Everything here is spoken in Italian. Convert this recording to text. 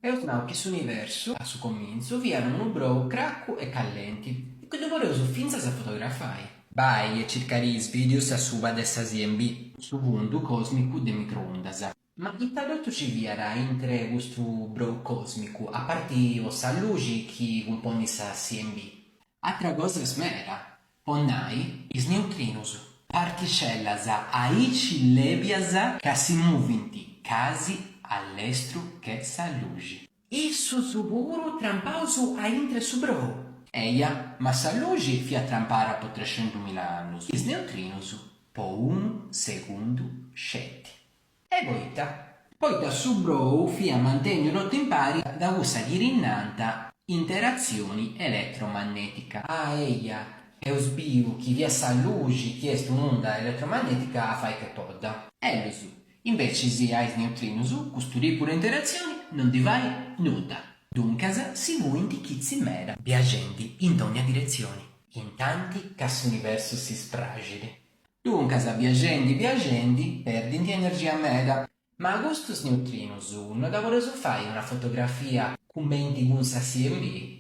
E ho snau che su universo, a su cominzo, viano un brou cracu e callenti. E quando volevo su finza sa fotografai. Bai e cercari vídeos a suba dessa ZMB, su mundu cosmico de microondas. Ma chi tradotto ci viara intre questo brou cosmico, a parte ossa luci che compone sa CMB? Altra cosa smera, ponnai is neutrinos, particellas aici levias ca si muvinti casi all'estru che sa luci. Isso suburo trampauso a intre su brou. Eia, ma sa luci fia trampara po 300.000 anni. Is neutrinos po 1 secondo sceti. E goita. Poi da su brou fia mantengono tempari da usa di rinnanta interazioni elettromagnetica. Ah, eia, è osbiu chi via sa luci chiesto un'onda elettromagnetica fai che podda. E lo su. Invece se hai neutrino su, costuri pure interazioni, non ti vai nuda. Dunque, si vuoi in chizzi mera, viaggiando in ogni direzione. In tanti che l'universo si spragide. Dunque, viaggiando, perdi di energia meda. Ma a questo neutrino su, non da voler fare una fotografia con 20 gunsa CMB?